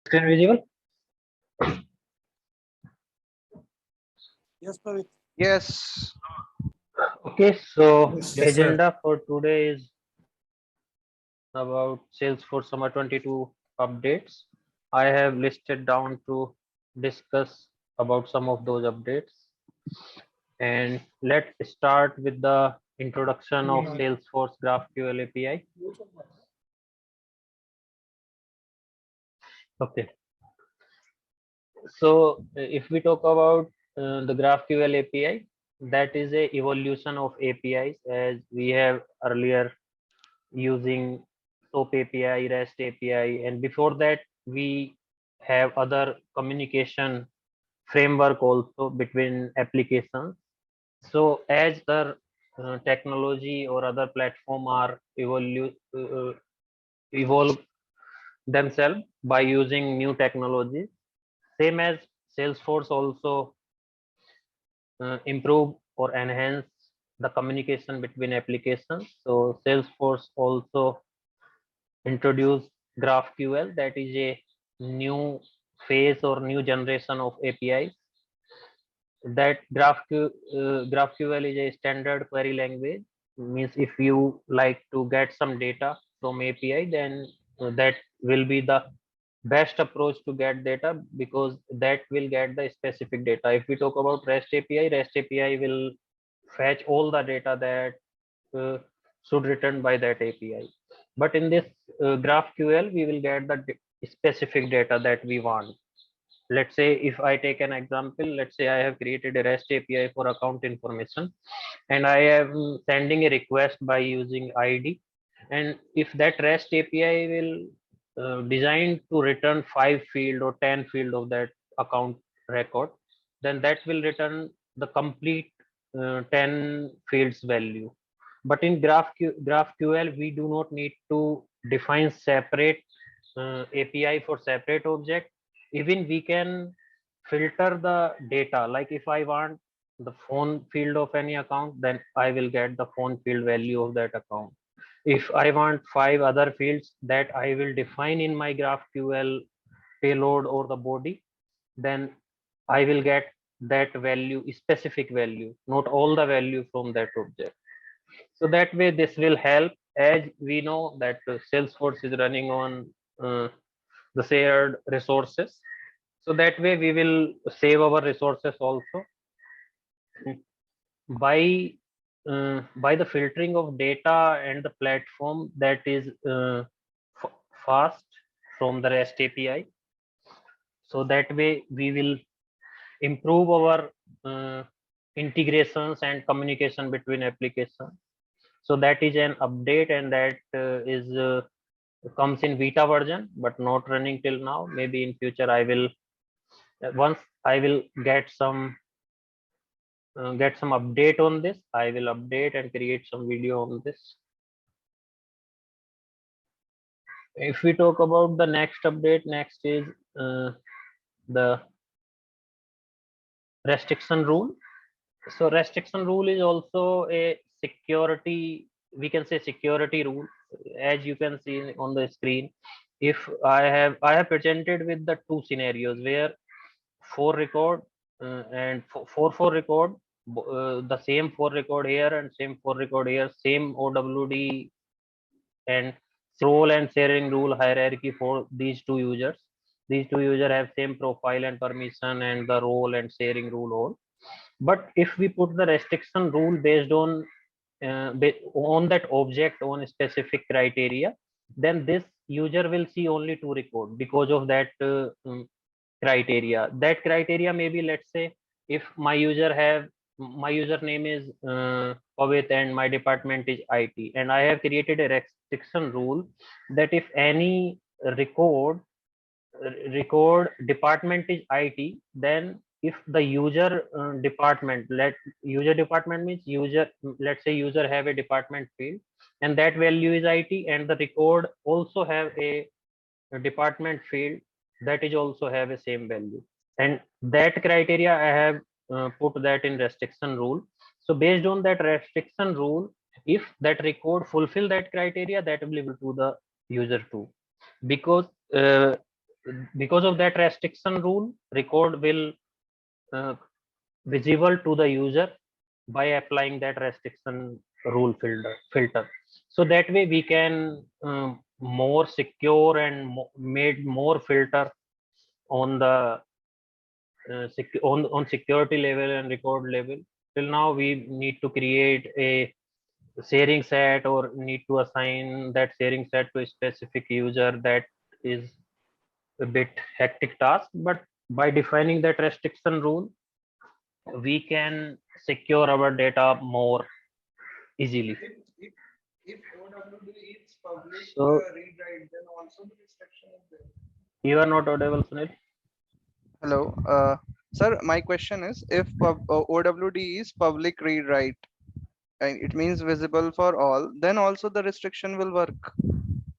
Screen visible? Yes, Praveen. Yes. Okay, so Yes, the sir. agenda for today is about Salesforce Summer 22 updates. I have listed down to discuss about some of those updates. And let's start with the introduction of Salesforce GraphQL API. Okay, so if we talk about the GraphQL API, that is a evolution of APIs as we have earlier using SOAP API, REST API, and before that we have other communication framework also between applications. So as the technology or other platform are evolve themselves by using new technologies, same as Salesforce also improve or enhance the communication between applications. So Salesforce also introduced GraphQL, that is a new phase or new generation of APIs. That GraphQL is a standard query language. Means if you like to get some data from API, then that will be the best approach to get data because that will get the specific data. If we talk about REST API will fetch all the data that should return by that API. But in this GraphQL, we will get the specific data that we want. Let's say if I take an example, let's say I have created a REST API for account information and I am sending a request by using ID. And if that REST API will designed to return 5 field or 10 field of that account record, then that will return the complete 10 fields value. But in GraphQL, we do not need to define separate API for separate object. Even we can filter the data. Like if I want the phone field of any account, then I will get the phone field value of that account. If I want 5 other fields that I will define in my GraphQL payload or the body, then I will get that value, specific value, not all the value from that object. So that way this will help, as we know that Salesforce is running on the shared resources. So that way we will save our resources also by the filtering of data and the platform that is fast from the REST API. So that way we will improve our integrations and communication between applications. So that is an update, and that is comes in beta version but not running till now. Maybe in future I will once I will get some update on this, I will update and create some video on this. If we talk about the next update, next is the restriction rule. So restriction rule is also a security, we can say security rule. As you can see on the screen, if I have presented with the two scenarios where 4 record and 4 record, the same 4 record here and same 4 record here, same OWD and role and sharing rule hierarchy for these two users. These two users have same profile and permission and the role and sharing rule all. But if we put the restriction rule based on that object on a specific criteria, then this user will see only 2 records because of that criteria. That criteria maybe, let's say if my username is Pavit and my department is IT, and I have created a restriction rule that if any record department is IT, then if the user department, user department means user, let's say user have a department field and that value is IT, and the record also have a department field that is also have a same value, and that criteria I have put that in restriction rule. So based on that restriction rule, if that record fulfill that criteria, that will be able to the user too, because because of that restriction rule, record will uh, visible to the user by applying that restriction rule filter. So that way we can more secure and made more filter on the on security level and record level. Till now we need to create a sharing set or need to assign that sharing set to a specific user. That is a bit hectic task, but by defining that restriction rule we can secure our data more easily. If OWD is public So read write, then also the restriction is there. you are not audible, Sunil. Hello, sir. My question is, if OWD is public read write, and it means visible for all, then also the restriction will work.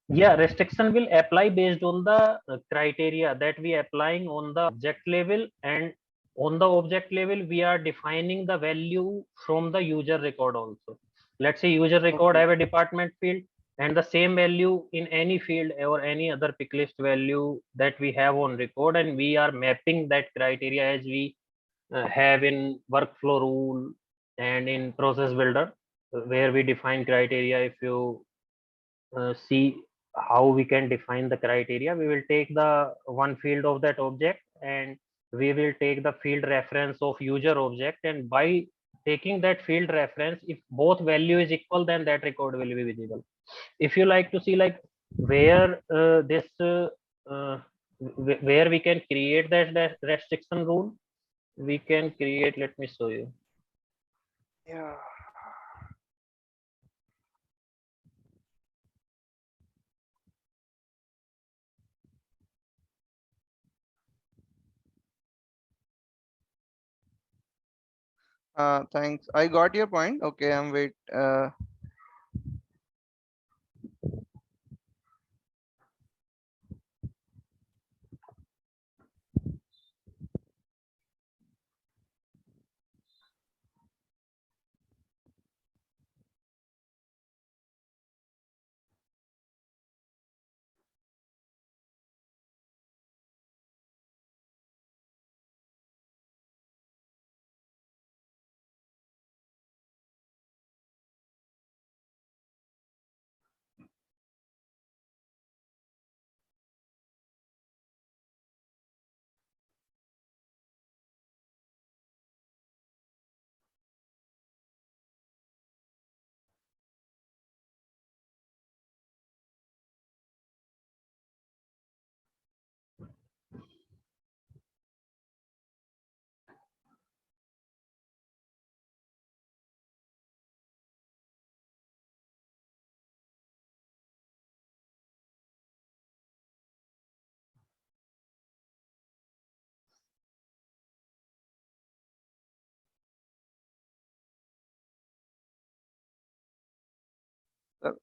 Yeah, restriction will apply based on the criteria that we applying on the object level, and on the object level we are defining the value from the user record also. Let's say user record Okay. have a department field and the same value in any field or any other pick list value that we have on record, and we are mapping that criteria as we have in workflow rule and in process builder, where we define criteria. If you see how we can define the criteria, we will take the one field of that object and we will take the field reference of user object, and by taking that field reference, if both value is equal, then that record will be visible. If you like to see like where this where we can create that restriction rule, we can create, let me show you. Yeah. Thanks. I got your point. Okay, I'm wait.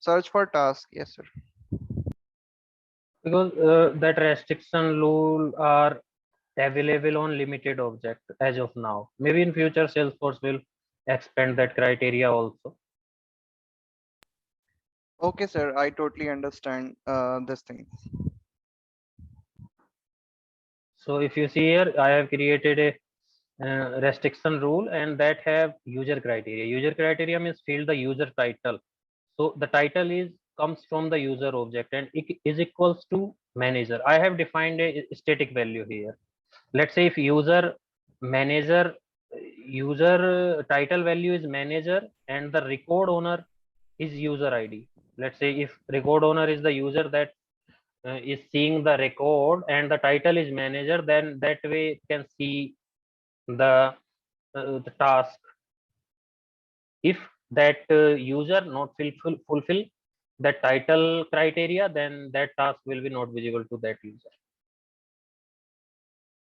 Search for task. Yes, sir. Because that restriction rule are available on limited object as of now. Maybe in future Salesforce will expand that criteria also. Okay, sir. I totally understand this thing. So if you see here, I have created a restriction rule and that have user criteria. User criteria means field the user title. So the title is comes from the user object and it is equals to manager. I have defined a static value here. Let's say if manager user title value is manager and the record owner is user id. Let's say if record owner is the user that is seeing the record and the title is manager, then that way it can see the task. If that user not fulfill that title criteria, then that task will be not visible to that user.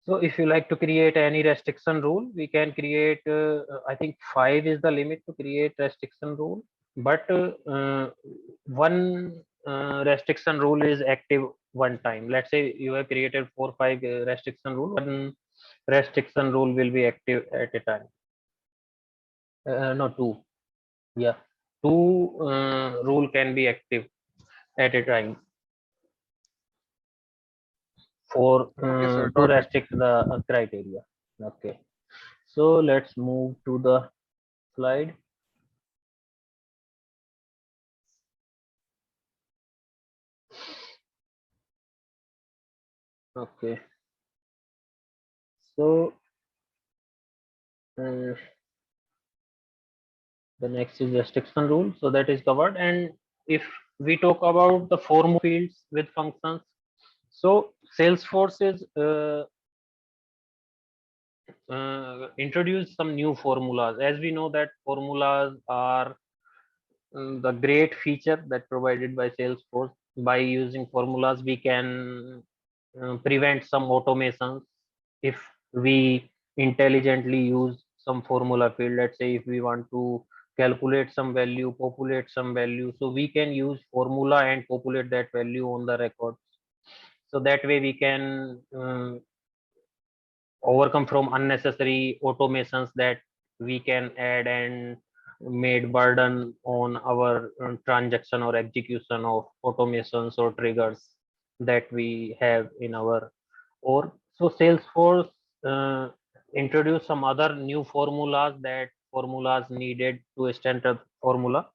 So if you like to create any restriction rule, we can create, I think 5 is the limit to create restriction rule, but one restriction rule is active one time. Let's say you have created 4 5 restriction rule, one restriction rule will be active at a time. No, two. Yeah, two rule can be active at a time. for Okay, sir, to got it. restrict the criteria. Okay, so let's move to the slide. Okay, so uh, the next is restriction rule, so that is covered. And if we talk about the form fields with functions, so Salesforce is introduced some new formulas. As we know that formulas are the great feature that provided by Salesforce. By using formulas, we can prevent some automations if we intelligently use some formula field. Let's say if we want to calculate some value, populate some value, so we can use formula and populate that value on the records. So that way we can overcome from unnecessary automations that we can add and made burden on our transaction or execution of automations or triggers that we have in our or so Salesforce uh, introduced some other new formulas, that formulas needed to strengthen formula,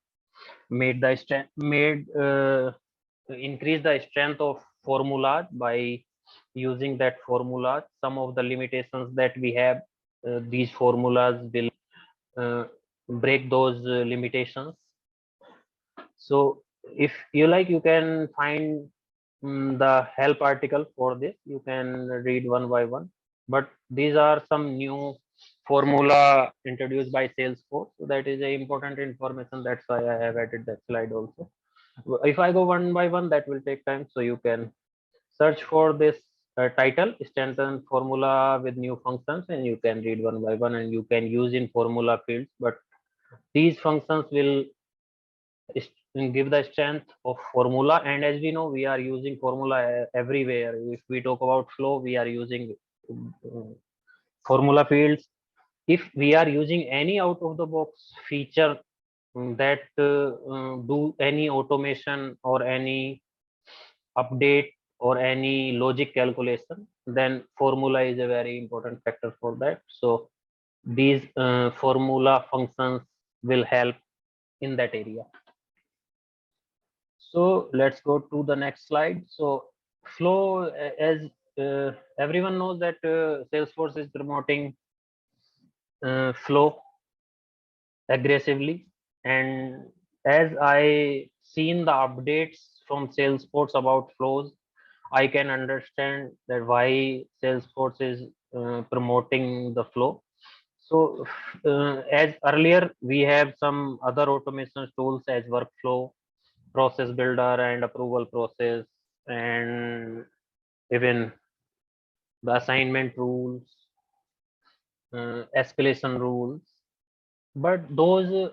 made the made increase the strength of formulas by using that formula. Some of the limitations that we have, these formulas will uh, break those limitations. So if you like, you can find the help article for this. You can read one by one. But these are some new formula introduced by Salesforce. So that is a important information. That's why I have added that slide also. If I go one by one, that will take time. So you can search for this title, strengthen formula with new functions, and you can read one by one, and you can use in formula fields. But these functions will give the strength of formula. And as we know, we are using formula everywhere. If we talk about flow, we are using uh, formula fields. If we are using any out of the box feature that do any automation or any update or any logic calculation, then formula is a very important factor for that. So these formula functions will help in that area. So let's go to the next slide. So flow, as everyone knows that Salesforce is promoting flow aggressively. And as I seen the updates from Salesforce about flows, I can understand that why Salesforce is promoting the flow. So as earlier, we have some other automation tools as workflow, process builder, and approval process, and even the assignment rules, escalation rules. But those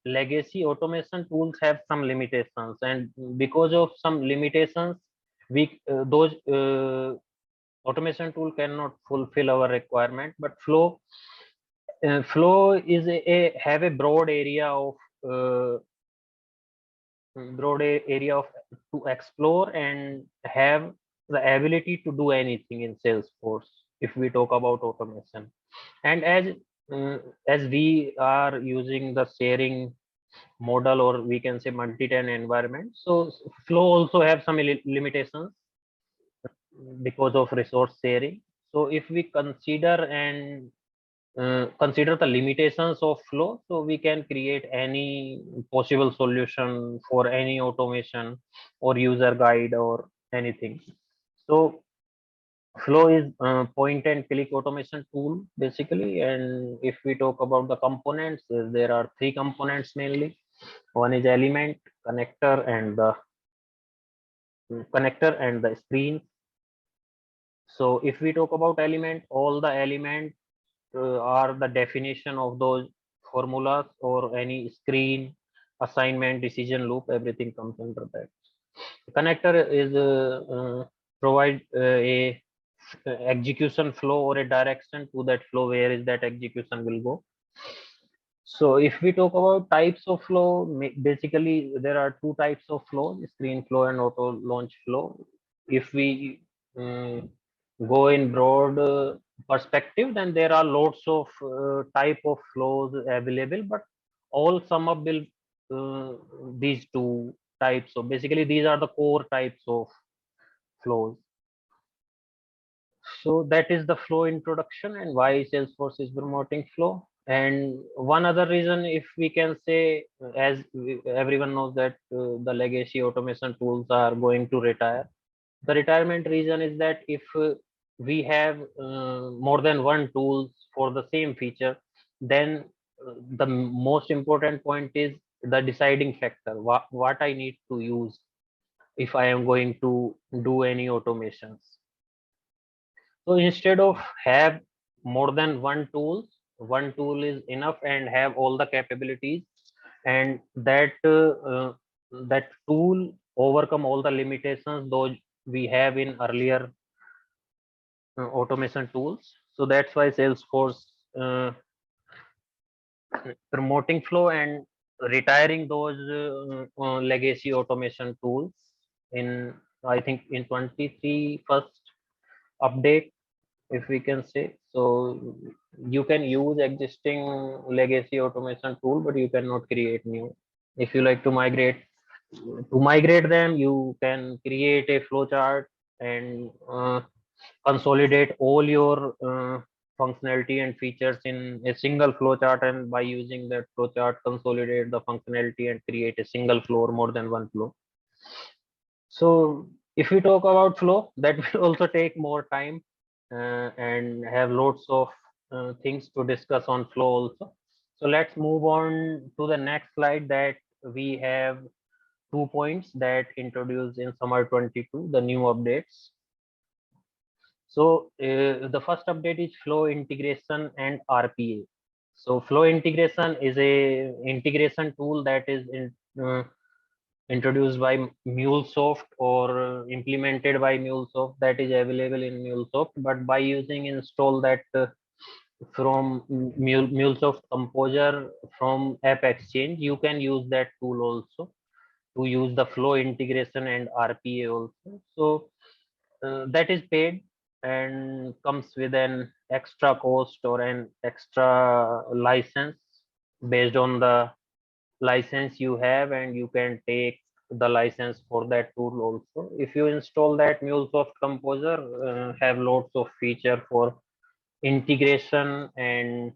legacy automation tools have some limitations, and because of some limitations, we those automation tool cannot fulfill our requirement. But flow is have a uh, area of to explore and have the ability to do anything in Salesforce if we talk about automation. And uh, as we are using the sharing model, or we can say multi-tenant environment, so flow also have some limitations because of resource sharing. So if we consider the limitations of flow, so we can create any possible solution for any automation or user guide or anything. So flow is point and click automation tool basically. And if we talk about the components, there are three components mainly. One is element, connector and the screen. So if we talk about element, all the elements are the definition of those formulas or any screen, assignment, decision loop, everything comes under that. Connector is provide a execution flow or a direction to that flow, where is that execution will go. So if we talk about types of flow, basically there are two types of flow: screen flow and auto launch flow. If we go in broad perspective, then there are lots of type of flows available, but all sum up will these two types. So basically, these are the core types of flows. So that is the flow introduction and why Salesforce is promoting flow. And one other reason, if we can say, as everyone knows that the legacy automation tools are going to retire. The retirement reason is that if we have more than one tools for the same feature, then the most important point is the deciding factor, what I need to use if I am going to do any automations. So instead of have more than one tool is enough and have all the capabilities, and that tool overcome all the limitations those we have in earlier automation tools. So that's why Salesforce uh, promoting flow and retiring those legacy automation tools in, I think, in 23 first update, if we can say. So you can use existing legacy automation tool, but you cannot create new. If you like to migrate them, you can create a flowchart and consolidate all your functionality and features in a single flowchart, and by using that flowchart consolidate the functionality and create a single flow or more than one flow. So if we talk about flow, that will also take more time and have lots of things to discuss on flow also. So let's move on to the next slide, that we have 2 points that introduced in summer 22, the new updates. So the first update is flow integration and RPA. So flow integration is a integration tool that is introduced by MuleSoft or implemented by MuleSoft, that is available in MuleSoft. But by using install that from MuleSoft Composer from App Exchange, you can use that tool also to use the flow integration and RPA also. So that is paid and comes with an extra cost or an extra license based on the license you have, and you can take the license for that tool also. If you install that MuleSoft Composer, have lots of feature for integration and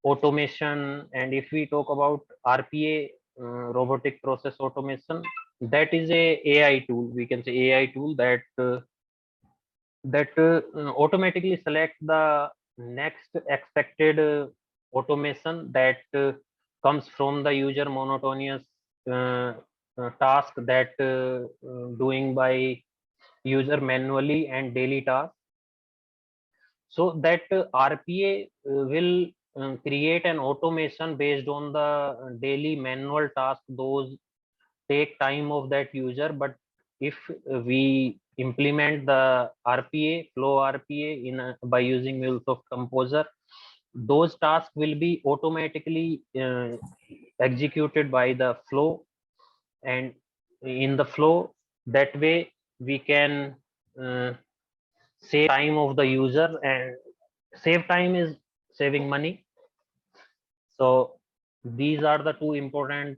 automation. And if we talk about RPA, robotic process automation, that is a AI tool, we can say AI tool that automatically select the next expected automation that comes from the user monotonous task that doing by user manually and daily task. So that RPA will create an automation based on the daily manual task, those take time of that user. But if we implement the RPA, flow RPA by using MuleSoft Composer, those tasks will be automatically executed by the flow. And in the flow, that way we can uh, save time of the user, and save time is saving money. So these are the two important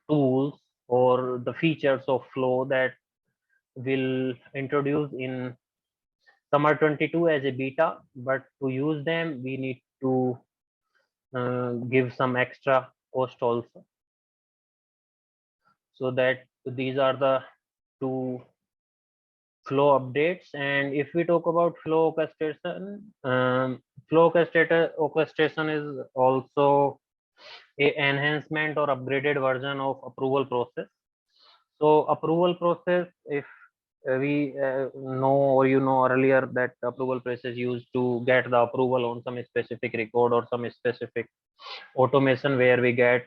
tools or the features of flow that will introduce in summer 22 as a beta. But to use them, we need to give some extra cost also. So that these are the two flow updates. And if we talk about flow orchestration, orchestration is also a enhancement or upgraded version of approval process. So approval process, if we know, or you know earlier, that approval process used to get the approval on some specific record or some specific automation, where we get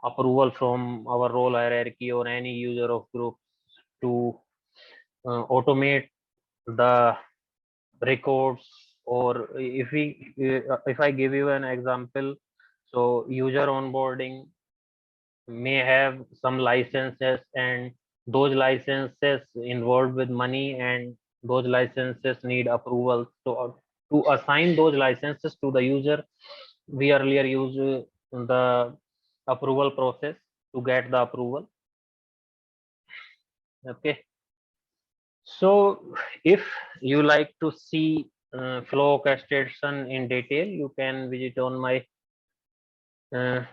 approval from our role hierarchy or any user of groups to automate the records. Or if I give you an example, so user onboarding may have some licenses, and those licenses involved with money, and those licenses need approval. So to assign those licenses to the user, we earlier used the approval process to get the approval. Okay. So if you like to see flow orchestration in detail, you can visit on my uh,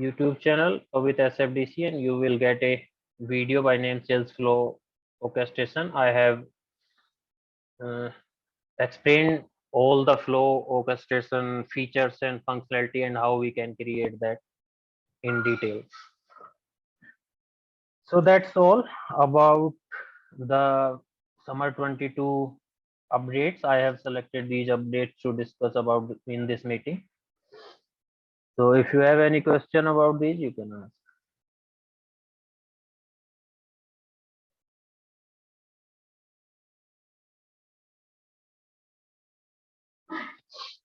YouTube channel with SFDC, and you will get a video by name Sales Flow Orchestration. I have uh, explained all the flow orchestration features and functionality and how we can create that in detail. So that's all about the summer 22 updates. I have selected these updates to discuss about in this meeting. So if you have any question about these, you can ask.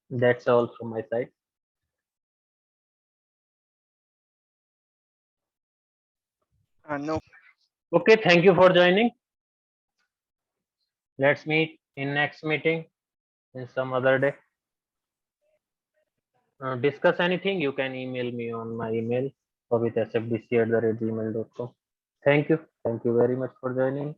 That's all from my side. No. Okay, thank you for joining. Let's meet in next meeting in some other day. Discuss anything, you can email me on my email or with sfdc@gmail.com. Thank you. Thank you very much for joining.